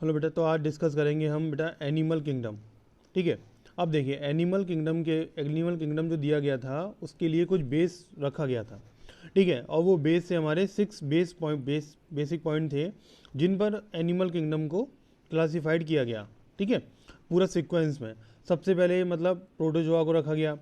Hello बेटा, तो आज डिस्कस करेंगे हम बेटा एनिमल किंगडम। ठीक है। अब देखिए एनिमल किंगडम जो दिया गया था उसके लिए कुछ बेस रखा गया था। ठीक है। और वो बेस से हमारे 6 बेसिक पॉइंट थे जिन पर एनिमल किंगडम को क्लासिफाइड किया गया। ठीक है। पूरा सीक्वेंस में सबसे पहले मतलब प्रोटोजोआ को रखा गया,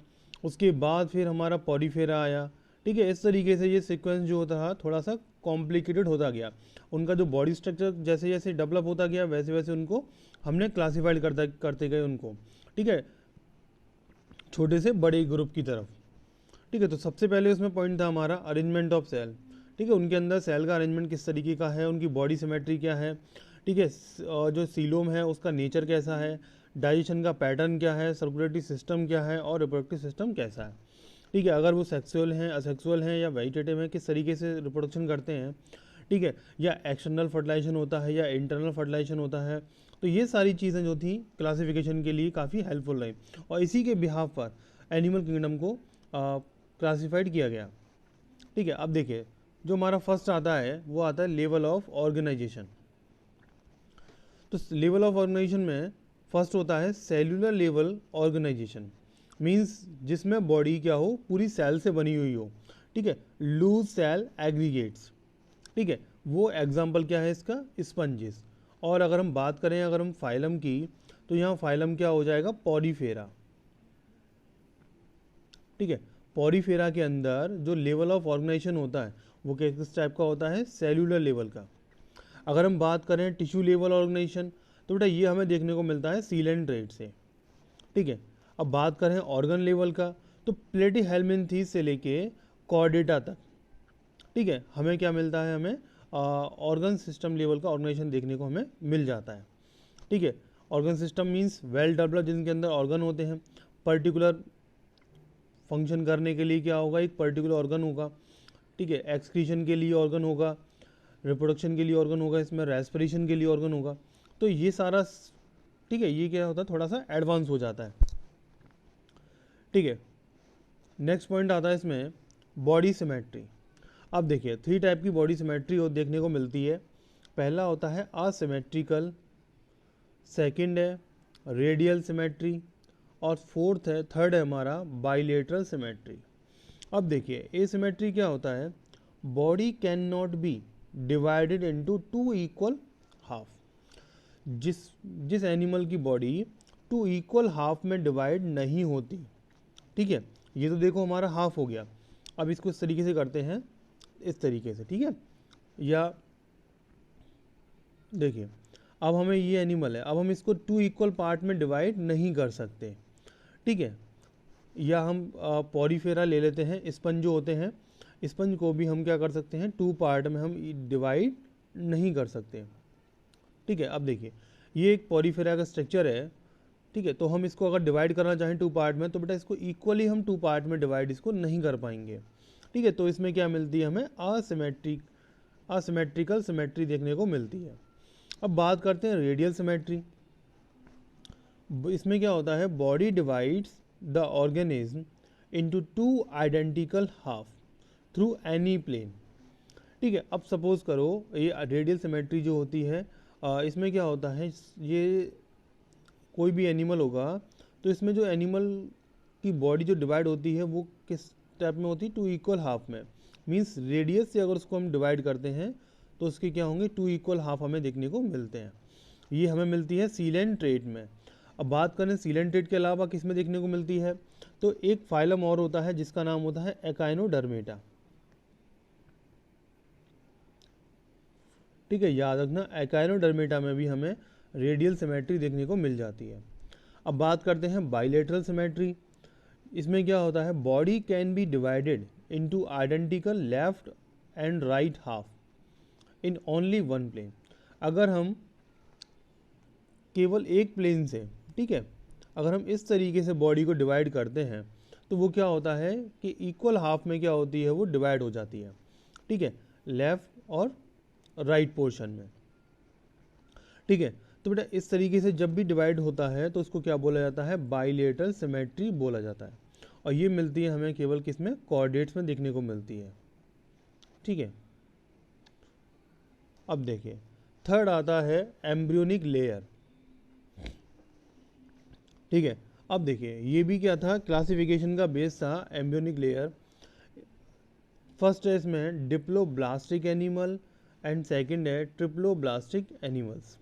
उसके बाद फिर हमारा पॉलीफेरा आया। ठीक है। इस तरीके से ये सीक्वेंस जो होता था थोड़ा सा कॉम्प्लिकेटेड होता गया। उनका जो बॉडी स्ट्रक्चर जैसे जैसे डेवलप होता गया वैसे वैसे उनको हमने क्लासिफाइड करते गए उनको। ठीक है। छोटे से बड़े ग्रुप की तरफ। ठीक है। तो सबसे पहले उसमें पॉइंट था हमारा अरेंजमेंट ऑफ सेल। ठीक है। उनके अंदर सेल का अरेंजमेंट किस तरीके का है, उनकी बॉडी सिमेट्री क्या है। ठीक है। जो सीलोम है उसका नेचर कैसा है, डाइजेशन का पैटर्न क्या है, सर्कुलेटरी सिस्टम क्या है और रिप्रोडक्टिव सिस्टम कैसा है। ठीक है। अगर वो सेक्सुअल हैं, असेक्सुअल हैं या वेजिटेटिव हैं, किस तरीके से रिप्रोडक्शन करते हैं। ठीक है। या एक्सटर्नल फर्टिलाइजेशन होता है या इंटरनल फर्टिलाइजेशन होता है। तो ये सारी चीज़ें जो थी क्लासिफिकेशन के लिए काफ़ी हेल्पफुल रही और इसी के बिहाफ पर एनिमल किंगडम को क्लासिफाइड किया गया। ठीक है। अब देखिए जो हमारा फर्स्ट आता है वो आता है लेवल ऑफ ऑर्गेनाइजेशन। तो लेवल ऑफ ऑर्गेनाइजेशन में फर्स्ट होता है सेल्यूलर लेवल ऑर्गेनाइजेशन। मींस जिसमें बॉडी क्या हो, पूरी सेल से बनी हुई हो। ठीक है। Loose cell aggregates. ठीक है। वो एग्जाम्पल क्या है इसका, स्पंजिस। और अगर हम बात करें अगर हम फाइलम की, तो यहाँ फाइलम क्या हो जाएगा, पॉलीफेरा। ठीक है। पॉलीफेरा के अंदर जो लेवल ऑफ ऑर्गेनाइजेशन होता है वो किस टाइप का होता है, सेल्यूलर लेवल का। अगर हम बात करें टिश्यू लेवल ऑर्गेनाइजेशन, तो बेटा ये हमें देखने को मिलता है सीलेंट्रेट से। ठीक है। अब बात करें ऑर्गन लेवल का, तो प्लेटीहेल्मिन्थीस से लेके कॉर्डेटा तक। ठीक है। हमें क्या मिलता है, हमें ऑर्गन सिस्टम लेवल का ऑर्गेनाइजेशन देखने को हमें मिल जाता है। ठीक है। Organ system means well developed, जिनके अंदर ऑर्गन होते हैं। पर्टिकुलर फंक्शन करने के लिए क्या होगा, एक पर्टिकुलर ऑर्गन होगा। ठीक है। एक्सक्रीशन के लिए ऑर्गन होगा, रिप्रोडक्शन के लिए ऑर्गन होगा, इसमें रेस्पिरेशन के लिए ऑर्गन होगा। तो ये सारा ठीक है, ये क्या होता है, थोड़ा सा एडवांस हो जाता है। ठीक है। नेक्स्ट पॉइंट आता है इसमें बॉडी सिमेट्री। अब देखिए 3 टाइप की बॉडी सिमेट्री देखने को मिलती है। पहला होता है असिमेट्रिकल, सेकंड है रेडियल सिमेट्री और थर्ड है हमारा बाइलेटरल सिमेट्री। अब देखिए एसिमेट्री क्या होता है, body can not be divided into 2 equal half. जिस जिस एनिमल की बॉडी 2 इक्वल हाफ में डिवाइड नहीं होती। ठीक है। ये तो देखो हमारा हाफ हो गया। अब इसको इस तरीके से करते हैं, इस तरीके से। ठीक है। या देखिए अब हमें ये एनिमल है, अब हम इसको 2 इक्वल पार्ट में डिवाइड नहीं कर सकते। ठीक है। या हम पॉलीफेरा ले लेते हैं, स्पंज जो होते हैं, स्पंज को भी हम क्या कर सकते हैं, 2 पार्ट में हम डिवाइड नहीं कर सकते। ठीक है। अब देखिए ये एक पॉलीफेरा का स्ट्रक्चर है। ठीक है। तो हम इसको अगर डिवाइड करना चाहें 2 पार्ट में, तो बेटा इसको इक्वली हम 2 पार्ट में डिवाइड इसको नहीं कर पाएंगे। ठीक है। तो इसमें क्या मिलती है, हमें असिमेट्रिकल सिमेट्री देखने को मिलती है। अब बात करते हैं रेडियल सिमेट्री। इसमें क्या होता है, body divides the organism into 2 identical half through any plane. ठीक है। अब सपोज करो ये रेडियल सिमेट्री जो होती है, इसमें क्या होता है, ये कोई भी एनिमल होगा तो इसमें जो एनिमल की बॉडी जो डिवाइड होती है वो किस टाइप में होती है, 2 इक्वल हाफ में। मीन्स रेडियस से अगर उसको हम डिवाइड करते हैं तो उसके क्या होंगे, 2 इक्वल हाफ हमें देखने को मिलते हैं। ये हमें मिलती है सीलेंट्रेट में। अब बात करें सीलेंट्रेट के अलावा किस में देखने को मिलती है, तो एक फाइलम और होता है जिसका नाम होता है एकाइनोडर्मेटा। ठीक है। याद रखना एकाइनोडर्मेटा में भी हमें रेडियल सिमेट्री देखने को मिल जाती है। अब बात करते हैं बाइलेटरल सिमेट्री। इसमें क्या होता है, body can be divided into identical left and right half in only one plane. अगर हम केवल एक प्लेन से, ठीक है, अगर हम इस तरीके से बॉडी को डिवाइड करते हैं तो वो क्या होता है कि इक्वल हाफ में क्या होती है, वो डिवाइड हो जाती है। ठीक है। लेफ्ट और राइट पोर्शन में। ठीक है। तो बेटा इस तरीके से जब भी डिवाइड होता है तो उसको क्या बोला जाता है, बाइलेटरल सिमेट्री बोला जाता है। और ये मिलती है हमें केवल किस में, कोऑर्डिनेट्स में देखने को मिलती है। ठीक है। अब देखिए थर्ड आता है एम्ब्रियोनिक लेयर। ठीक है, अब देखिए ये भी क्या था, क्लासिफिकेशन का बेस था एम्ब्रियोनिक लेयर। फर्स्ट है इसमें डिप्लोब्लास्टिक एनिमल एंड सेकंड है ट्रिप्लोब्लास्टिक एनिमल्स।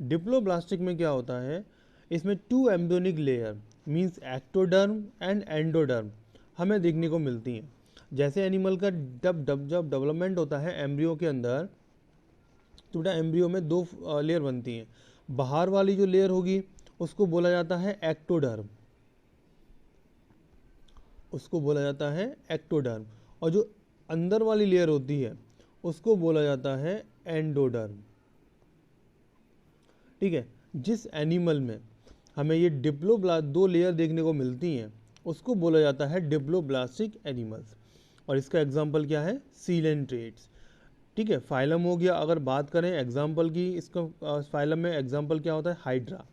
डिप्लोब्लास्टिक में क्या होता है, इसमें two embryonic layer means ectoderm and endoderm हमें देखने को मिलती हैं। जैसे एनिमल का जब डेवलपमेंट होता है एम्ब्रियो के अंदर, तो बेटा एम्ब्रियो में दो लेयर बनती हैं। बाहर वाली जो लेयर होगी उसको बोला जाता है एक्टोडर्म, उसको बोला जाता है एक्टोडर्म, और जो अंदर वाली लेयर होती है उसको बोला जाता है एंडोडर्म। ठीक है, जिस एनिमल में हमें ये दो लेयर देखने को मिलती हैं उसको बोला जाता है डिप्लोब्लास्टिक एनिमल्स। और इसका एग्जांपल क्या है, सीलेंट्रेट्स। ठीक है, फाइलम हो गया। अगर बात करें एग्जांपल की, इसका फाइलम में एग्जांपल क्या होता है, हाइड्रा।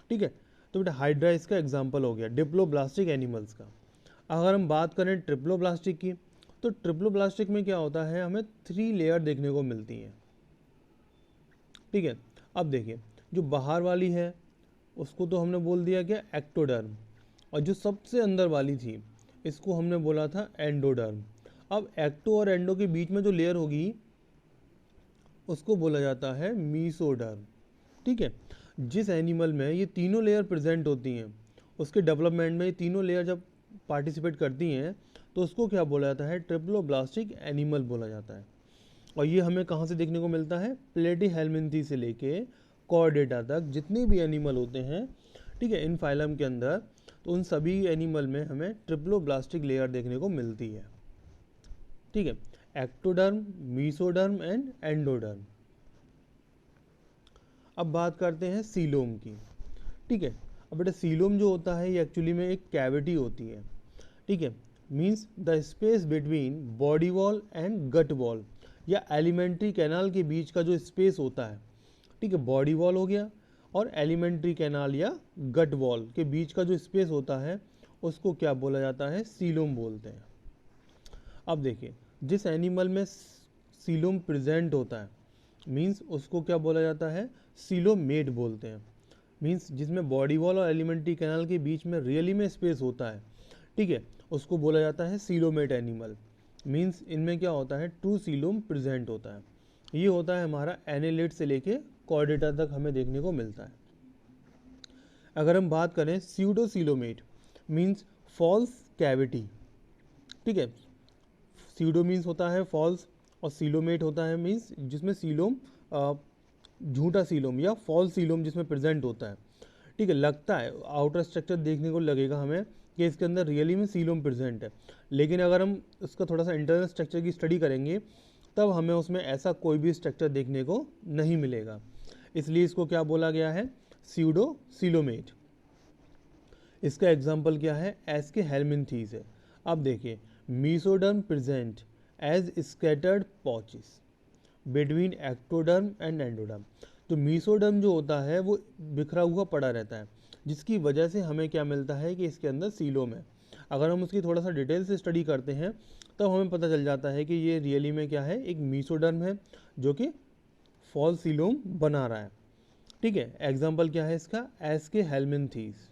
ठीक है, तो बेटा हाइड्रा इसका एग्जांपल हो गया डिप्लोब्लास्टिक एनिमल्स का। अगर हम बात करें ट्रिप्लोब्लास्टिक की, तो ट्रिप्लोब्लास्टिक में क्या होता है, हमें 3 लेयर देखने को मिलती हैं। ठीक है, अब देखिए जो बाहर वाली है उसको तो हमने बोल दिया क्या, एक्टोडर्म, और जो सबसे अंदर वाली थी इसको हमने बोला था एंडोडर्म। अब एक्टो और एंडो के बीच में जो लेयर होगी उसको बोला जाता है मीसोडर्म। ठीक है, जिस एनिमल में ये तीनों लेयर प्रेजेंट होती हैं, उसके डेवलपमेंट में ये तीनों लेयर जब पार्टिसिपेट करती हैं तो उसको क्या बोला जाता है, ट्रिप्लोब्लास्टिक एनिमल बोला जाता है। और ये हमें कहाँ से देखने को मिलता है, प्लेटीहेल्मिन्थी से लेके कॉर्डेटा तक जितने भी एनिमल होते हैं, ठीक है, इन फाइलम के अंदर, तो उन सभी एनिमल में हमें ट्रिप्लोब्लास्टिक लेयर देखने को मिलती है। ठीक है, एक्टोडर्म, मीसोडर्म एंड एंडोडर्म। अब बात करते हैं सीलोम की। ठीक है, अब बेटा सीलोम जो होता है ये एक्चुअली में एक कैविटी होती है। ठीक है, means the space between body wall and gut wall, या एलिमेंट्री कैनाल के बीच का जो स्पेस होता है। ठीक है, बॉडी वॉल हो गया और एलिमेंट्री कैनाल या गट वॉल के बीच का जो स्पेस होता है उसको क्या बोला जाता है, सीलोम बोलते हैं। अब देखिए जिस एनिमल में सीलोम प्रेजेंट होता है मीन्स उसको क्या बोला जाता है, सीलोमेट बोलते हैं। मीन्स जिसमें बॉडी वॉल और एलिमेंट्री कैनाल के बीच में रियली में स्पेस होता है, ठीक है, उसको बोला जाता है सीलोमेट एनिमल। मीन्स इनमें क्या होता है, ट्रू सीलोम प्रेजेंट होता है। ये होता है हमारा एनेलेट से लेके कॉर्डेटा तक हमें देखने को मिलता है। अगर हम बात करें स्यूडोसीलोमेट मीन्स फॉल्स कैविटी। ठीक है, स्यूडो मीन्स होता है फॉल्स और सीलोमेट होता है मीन्स जिसमें सीलोम झूठा सीलोम या फॉल्स सीलोम जिसमें प्रेजेंट होता है। ठीक है, लगता है आउटर स्ट्रक्चर देखने को लगेगा हमें कि इसके अंदर रियली में सीलोम प्रेजेंट है, लेकिन अगर हम उसका थोड़ा सा इंटरनल स्ट्रक्चर की स्टडी करेंगे तब हमें उसमें ऐसा कोई भी स्ट्रक्चर देखने को नहीं मिलेगा। इसलिए इसको क्या बोला गया है, स्यूडो सीलोमेट। इसका एग्जाम्पल क्या है, एस्के हेलमिन्थीस है। अब देखिए mesoderm present as scattered pouches between ectoderm and endoderm. तो मीसोडर्म जो होता है वो बिखरा हुआ पड़ा रहता है, जिसकी वजह से हमें क्या मिलता है कि इसके अंदर सीलोम है। अगर हम उसकी थोड़ा सा डिटेल से स्टडी करते हैं तब हमें पता चल जाता है कि ये रियली में क्या है, एक मीसोडर्म है जो कि फॉल सीलोम बना रहा है। ठीक है, एग्जाम्पल क्या है इसका, एस्के हेलमिन्थीस।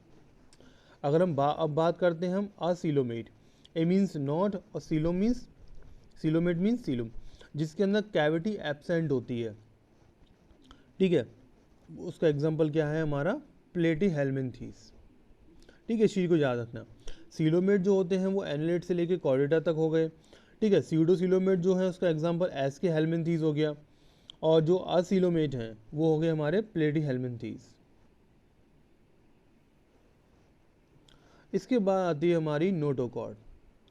अगर हम अब बात करते हैं हम असीलोमेट, ए मीन्स नॉट और coelom means, coelomate means coelom जिसके अंदर कैविटी एब्सेंट होती है। ठीक है, उसका एग्जाम्पल क्या है हमारा, प्लेटीहेल्मिन्थीस। ठीक है, इस चीज़ को याद रखना। सीलोमेट जो होते हैं वो एनालेट से लेके कॉर्डेटा तक हो गए। ठीक है, सीडोसीलोमेट जो है उसका एग्जाम्पल एस्के हेलमिन्थीस हो गया, और जो असीलोमेट हैं वो हो गए हमारे प्लेटीहेल्मिन्थीस। इसके बाद आती है हमारी नोटोकॉर्ड,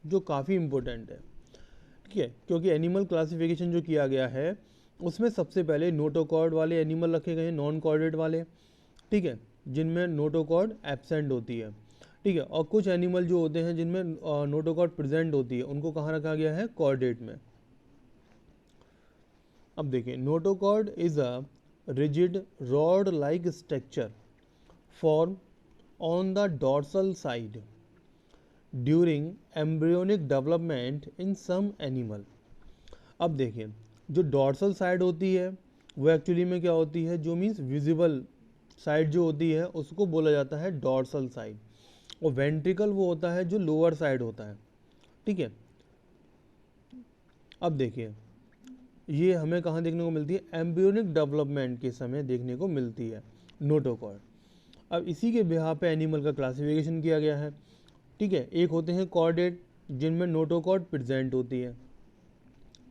जो काफ़ी इंपॉर्टेंट है। ठीक है, क्योंकि एनिमल क्लासिफिकेशन जो किया गया है उसमें सबसे पहले नोटोकॉर्ड वाले एनिमल रखे गए हैं, नॉन कॉर्डेट वाले। ठीक है, जिनमें नोटोकॉर्ड एब्सेंट होती है। ठीक है, और कुछ एनिमल जो होते हैं जिनमें नोटोकॉर्ड प्रेजेंट होती है उनको कहाँ रखा गया है, कॉर्डेट में। अब देखिए notochord is a rigid rod like structure form on the dorsal side during embryonic development in some animal. अब देखिए जो डॉर्सल साइड होती है वो एक्चुअली में क्या होती है, जो मीन्स विजिबल साइड जो होती है उसको बोला जाता है डॉर्सल साइड, और वेंट्रिकल वो होता है जो लोअर साइड होता है। ठीक है, अब देखिए ये हमें कहाँ देखने को मिलती है, एम्ब्रियोनिक डेवलपमेंट के समय देखने को मिलती है नोटोकॉर्ड। अब इसी के बिहार पे एनिमल का क्लासिफिकेशन किया गया है। ठीक है, एक होते हैं कॉर्डेट जिनमें नोटोकॉर्ड प्रेजेंट होती है,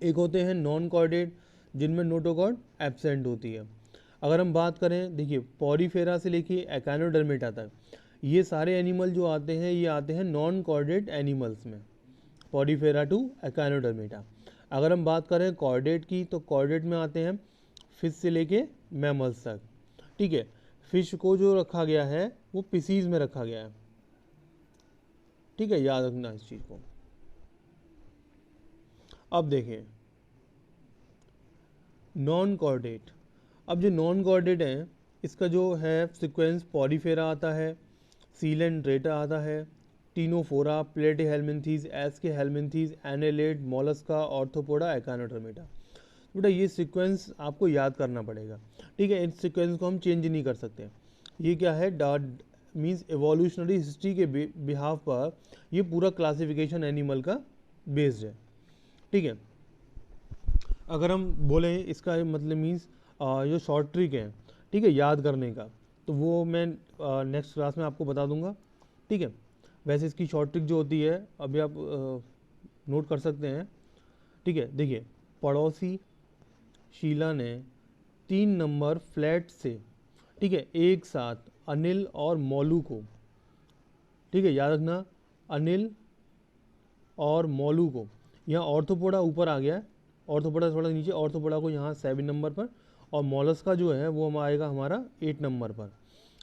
एक होते हैं नॉन कॉर्डेट जिनमें नोटोकॉर्ड एब्सेंट होती है। अगर हम बात करें, देखिए पॉरीफेरा से लेके एकानोडर्मेटा तक ये सारे एनिमल जो आते हैं ये आते हैं नॉन कॉर्डेट एनिमल्स में, पॉरीफेरा टू एकानोडर्मेटा। अगर हम बात करें कॉर्डेट की तो कॉर्डेट में आते हैं फिश से लेके मैमल्स तक। ठीक है, फिश को जो रखा गया है वो पिसीज में रखा गया है। ठीक है, याद रखना इस चीज़ को। अब देखिए नॉन कॉर्डेट, अब जो नॉन कॉर्डेट है इसका जो है सीक्वेंस पॉरीफेरा आता है, सीलेंड्रेटा आता है, टीनोफोरा, प्लेटीहेल्मिन्थीज, एस्के हेल्मिन्थीज, एनेलेट, मोलस्का, ऑर्थोपोडा, एकानोडर्मेटा। बेटा ये सीक्वेंस आपको याद करना पड़ेगा। ठीक है, इस सीक्वेंस को हम चेंज नहीं कर सकते। ये क्या है, मीन्स एवोल्यूशनरी हिस्ट्री के बिहाफ पर ये पूरा क्लासिफिकेशन एनिमल का बेस्ड है। ठीक है, अगर हम बोले इसका मतलब मीन्स जो शॉर्ट ट्रिक है, ठीक है, याद करने का, तो वो मैं नेक्स्ट क्लास में आपको बता दूंगा। ठीक है, वैसे इसकी शॉर्ट ट्रिक जो होती है अभी आप नोट कर सकते हैं। ठीक है, देखिए पड़ोसी शीला ने 3 नंबर फ्लैट से, ठीक है, एक साथ अनिल और मौलू को, ठीक है, याद रखना अनिल और मौलू को, यहाँ ऑर्थोपोडा ऊपर आ गया है, ऑर्थोपोडा थोड़ा नीचे, ऑर्थोपोडा को यहाँ 7 नंबर पर, और मोलस्का जो है वो हम आएगा हमारा 8 नंबर पर।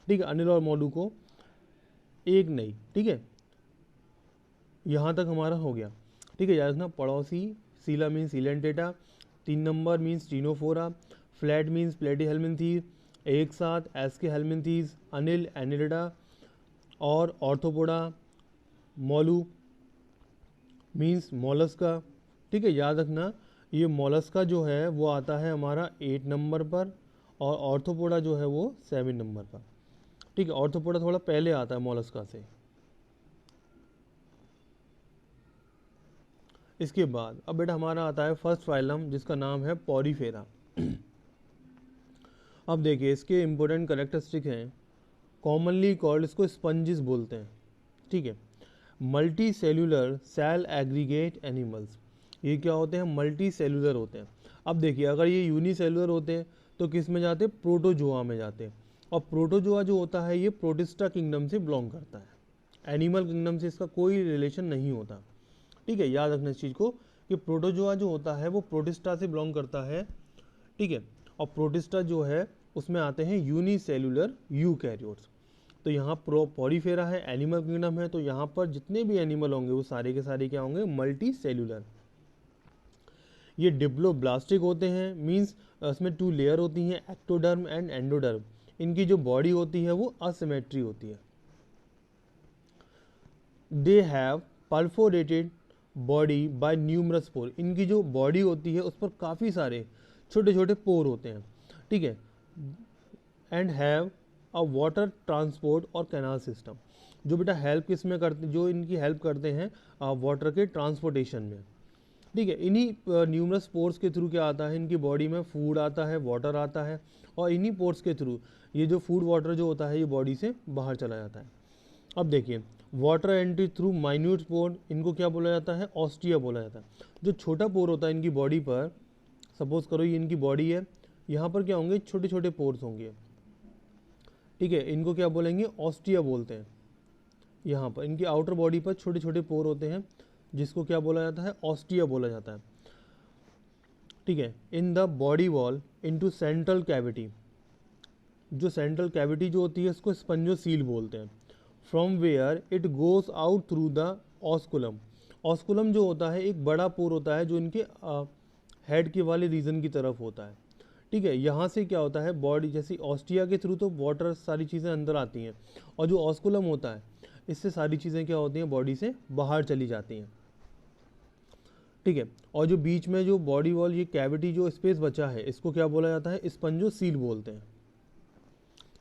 ठीक है, अनिल और मौलू को एक नहीं, ठीक है, यहाँ तक हमारा हो गया। ठीक है, याद रखना पड़ोसी, सीला मीन्स सीलेंटेटा, 3 नंबर means Ctenophora, flat means Platyhelminthes, एक साथ एस्के हेल्मिन्थीज, अनिल एनिलिडा, और ऑर्थोपोडा मौलू मीन्स मोलस्का। ठीक है, याद रखना ये मोलस्का जो है वो आता है हमारा 8 नंबर पर, और ऑर्थोपोडा जो है वो 7 नंबर पर। ठीक है, ऑर्थोपोडा थोड़ा पहले आता है मोलस्का से। इसके बाद अब बेटा हमारा आता है फर्स्ट फाइलम जिसका नाम है पॉरीफेरा। अब देखिए इसके इंपॉर्टेंट कैरेक्टरिस्टिक हैं, कॉमनली कॉल्ड, इसको स्पंजिस बोलते हैं। ठीक है, multi cellular cell aggregate animals, ये क्या होते हैं, मल्टी सेल्यूलर होते हैं। अब देखिए अगर ये यूनिसेल्यूलर होते हैं तो किस में जाते हैं, प्रोटोजोआ में जाते हैं, और प्रोटोजोआ जो होता है ये प्रोटिस्टा किंगडम से बिलोंग करता है, एनिमल किंगडम से इसका कोई रिलेशन नहीं होता। ठीक है, याद रखना इस चीज़ को कि प्रोटोजोआ जो होता है वो प्रोटिस्टा से बिलोंग करता है। ठीक है, और प्रोटिस्टा जो है उसमें आते हैं यूनिसेल्यूलर यूकैरियोट्स। तो यहाँ पॉरीफेरा है, एनिमल किंगडम है, तो यहाँ पर जितने भी एनिमल होंगे वो सारे के सारे क्या होंगे, मल्टी सेल्यूलर। ये डिप्लोब्लास्टिक होते हैं, मींस इसमें 2 लेयर होती हैं, एक्टोडर्म एंड एंडोडर्म। इनकी जो बॉडी होती है वो असिमेट्री होती है। They have perforated body by numerous pore, इनकी जो बॉडी होती है उस पर काफ़ी सारे छोटे छोटे पोर होते हैं। ठीक है, and have a water transport और कैनाल सिस्टम, जो बेटा हेल्प किस में करते, जो इनकी हेल्प करते हैं वाटर के ट्रांसपोर्टेशन में। ठीक है, इन्हीं न्यूमरस पोर्स के थ्रू क्या आता है, इनकी बॉडी में फूड आता है, वाटर आता है, और इन्हीं पोर्स के थ्रू ये जो फूड वाटर जो होता है ये बॉडी से बाहर चला जाता है। अब देखिए वाटर एंट्री थ्रू माइन्यूट पोर, इनको क्या बोला जाता है, ऑस्टिया बोला जाता है। जो छोटा पोर होता है इनकी बॉडी पर, सपोज करो ये इनकी बॉडी है, यहाँ पर क्या होंगे, छोटे छोटे पोर्स होंगे। ठीक है, इनको क्या बोलेंगे, ऑस्टिया बोलते हैं। यहाँ पर इनकी आउटर बॉडी पर छोटे छोटे पोर होते हैं जिसको क्या बोला जाता है, ऑस्टिया बोला जाता है। ठीक है, in the body wall into central cavity, जो सेंट्रल कैविटी जो होती है उसको स्पंजोसील बोलते हैं। From where it goes out through the osculum, osculum जो होता है एक बड़ा पोर होता है जो इनके हेड के वाले रीजन की तरफ होता है। ठीक है, यहाँ से क्या होता है, बॉडी जैसी ऑस्टिया के थ्रू तो वाटर सारी चीज़ें अंदर आती हैं, और जो ऑस्कुलम होता है इससे सारी चीज़ें क्या होती हैं, बॉडी से बाहर चली जाती हैं। ठीक है। और जो बीच में जो बॉडी वॉल ये कैविटी जो स्पेस बचा है इसको क्या बोला जाता है, स्पंजोसील बोलते हैं।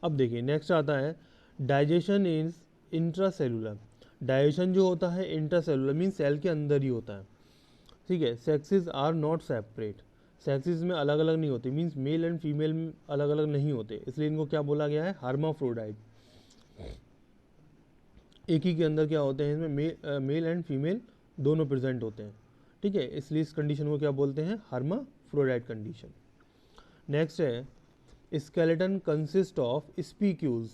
अब देखिए नेक्स्ट आता है डाइजेशन इज इंट्रासेलुलर। डाइजेशन जो होता है इंट्रासेलुलर मीन सेल के अंदर ही होता है, ठीक है। Sexes are not separate, sexes में अलग अलग नहीं होते, मीन्स मेल एंड फीमेल में अलग अलग नहीं होते, इसलिए इनको क्या बोला गया है, हर्माफ्रोडाइट। एक ही के अंदर क्या होते हैं, इसमें मेल एंड फीमेल दोनों प्रेजेंट होते हैं, ठीक है, इसलिए इस कंडीशन को क्या बोलते हैं, हर्माफ्रोडाइट कंडीशन। नेक्स्ट है स्केलेटन कंसिस्ट ऑफ स्पीक्यूज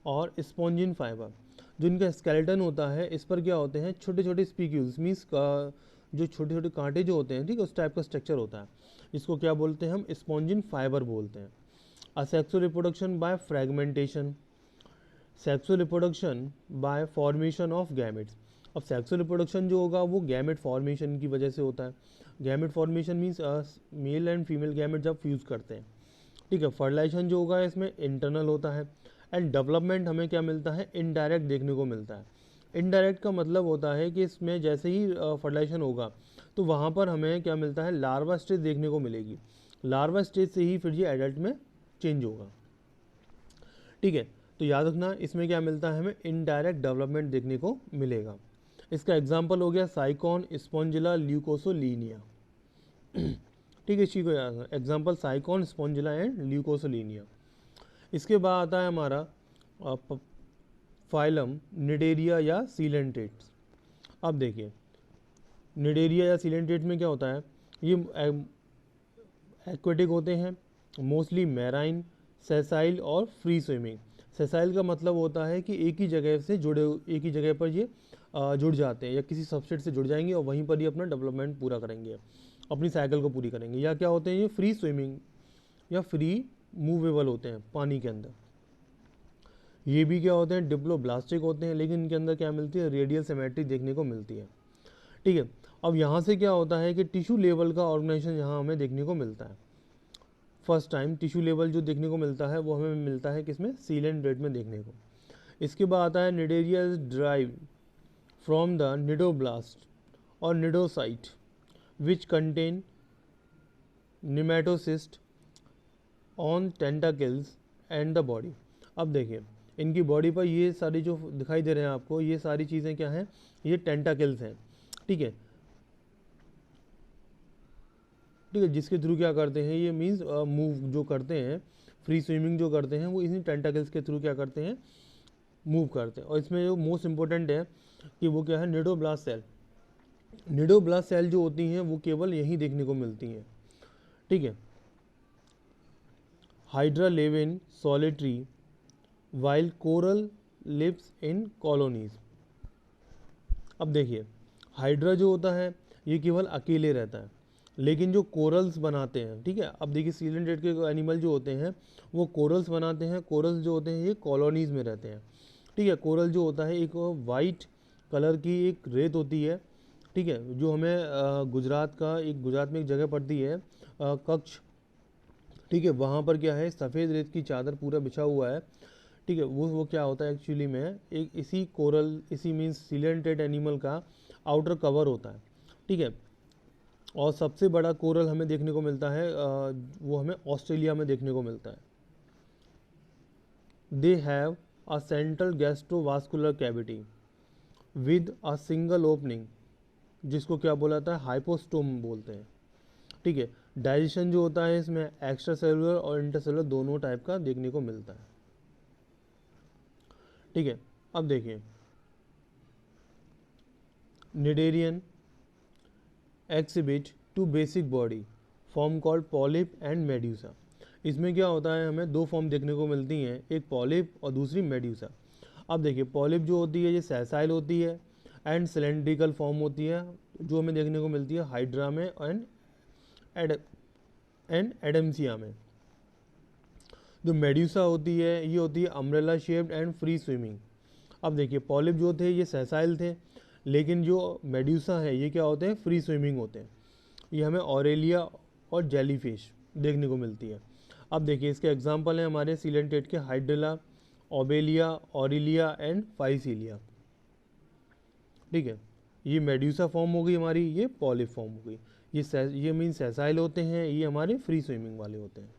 और स्पॉन्जिन फाइबर। जो इनका स्केलेटन होता है इस पर क्या होते हैं, छोटे छोटे स्पीक्यूज मीन्स जो छोटे छोटे कांटे जो होते हैं, ठीक है, उस टाइप का स्ट्रक्चर होता है, इसको क्या बोलते हैं हम, स्पॉन्जिन फाइबर बोलते हैं। Asexual reproduction by fragmentation, sexual reproduction by formation of gametes. अब सेक्सुअल रिप्रोडक्शन जो होगा वो गैमेट फॉर्मेशन की वजह से होता है। Gamete formation means male and female gamete जब फ्यूज़ करते हैं, ठीक है। फर्टिलाइजेशन जो होगा इसमें इंटरनल होता है। एंड डेवलपमेंट हमें क्या मिलता है, इनडायरेक्ट देखने को मिलता है। इनडायरेक्ट का मतलब होता है कि इसमें जैसे ही फर्टिलाइजेशन होगा तो वहाँ पर हमें क्या मिलता है, लार्वा स्टेज देखने को मिलेगी। लार्वा स्टेज से ही फिर ये एडल्ट में चेंज होगा, ठीक है। तो याद रखना इसमें क्या मिलता है, हमें इनडायरेक्ट डेवलपमेंट देखने को मिलेगा। इसका एग्जाम्पल हो गया साइकॉन, स्पॉन्जिला, ल्यूकोसोलीनिया, ठीक है, इसी को याद, एग्जाम्पल साइकॉन, स्पॉन्जिला एंड ल्यूकोसोलीनिया। इसके बाद आता है हमारा फाइलम निडेरिया या सीलेंट्रेट्स। अब देखिए निडेरिया या सीलेंट्रेट में क्या होता है, ये एक्वेटिक होते हैं, मोस्टली मैराइन, सेसाइल और फ्री स्विमिंग। सेसाइल का मतलब होता है कि एक ही जगह से जुड़े, एक ही जगह पर ये जुड़ जाते हैं या किसी सबस्ट्रेट से जुड़ जाएंगे और वहीं पर ही अपना डेवलपमेंट पूरा करेंगे, अपनी साइकिल को पूरी करेंगे। या क्या होते हैं, ये फ्री स्विमिंग या फ्री मूवेबल होते हैं पानी के अंदर। ये भी क्या होते हैं, डिप्लोब्लास्टिक होते हैं, लेकिन इनके अंदर क्या मिलती है, रेडियल सिमेट्री देखने को मिलती है, ठीक है। अब यहाँ से क्या होता है कि टिश्यू लेवल का ऑर्गेनाइजेशन यहाँ हमें देखने को मिलता है। फर्स्ट टाइम टिश्यू लेवल जो देखने को मिलता है वो हमें मिलता है किसमें, सीलेंट्रेट में देखने को। इसके बाद आता है Cnidaria is derive from the cnidoblast और cnidocyte which contain nematocyst on tentacles and the body. अब देखिए इनकी बॉडी पर ये सारी जो दिखाई दे रहे हैं आपको, ये सारी चीज़ें क्या हैं, ये टेंटाकल्स हैं, ठीक है, ठीक है, जिसके थ्रू क्या करते हैं, ये मीन्स मूव जो करते हैं, फ्री स्विमिंग जो करते हैं वो इन्हीं टेंटाकल्स के थ्रू क्या करते हैं, मूव करते हैं। और इसमें जो मोस्ट इंपॉर्टेंट है कि वो क्या है, निडोब्लास्ट सेल। निडोब्लास्ट सेल जो होती हैं वो केवल यहीं देखने को मिलती हैं, ठीक है। Hydra live in solitary while coral lives in colonies. अब देखिए हाइड्रा जो होता है ये केवल अकेले रहता है, लेकिन जो कोरल्स बनाते हैं, ठीक है। अब देखिए सीलेंट्रेट के एनिमल जो होते हैं वो कोरल्स बनाते हैं। कोरल्स जो होते हैं ये कॉलोनीज़ में रहते हैं, ठीक है। कोरल जो होता है एक वाइट कलर की एक रेत होती है, ठीक है, जो हमें गुजरात में एक जगह पड़ती है कच्छ, ठीक है, वहाँ पर क्या है, सफ़ेद रेत की चादर पूरा बिछा हुआ है, ठीक है। वो क्या होता है एक्चुअली में, एक इसी कोरल, इसी मीन्स सीलेंट्रेट एनिमल का आउटर कवर होता है, ठीक है। और सबसे बड़ा कोरल हमें देखने को मिलता है वो हमें ऑस्ट्रेलिया में देखने को मिलता है। They have a central gastrovascular cavity with a single opening, जिसको क्या बोला जाता है, हाइपोस्टोम बोलते हैं, ठीक है। डाइजेशन जो होता है इसमें एक्स्ट्रा सेलुलर और इंटरसेलुलर दोनों टाइप का देखने को मिलता है, ठीक है। अब देखिए cnidarian exhibit two basic body form called polyp and medusa. इसमें क्या होता है, हमें दो फॉर्म देखने को मिलती हैं, एक पॉलिप और दूसरी मेड्यूसा। अब देखिए पॉलिप जो होती है ये सैसाइल होती है एंड सिलेंड्रिकल फॉर्म होती है, जो हमें देखने को मिलती है हाइड्रा में एंड एडम्सिया में। जो मेड्यूसा होती है ये होती है umbrella shaped and free swimming. अब देखिए पॉलिप जो थे ये सैसाइल थे, लेकिन जो मेड्यूसा है ये क्या होते हैं, फ्री स्विमिंग होते हैं। ये हमें ऑरेलिया और जेलीफिश देखने को मिलती है। अब देखिए इसके एग्जांपल हैं हमारे सीलेंट्रेट के hydrilla, Obelia, Aurelia and Physalia, ठीक है। ये मेड्यूसा फॉर्म हो गई हमारी, ये पॉलिप फॉर्म हो गई। ये मीन सेसाइल होते हैं, ये हमारे फ्री स्विमिंग वाले होते हैं।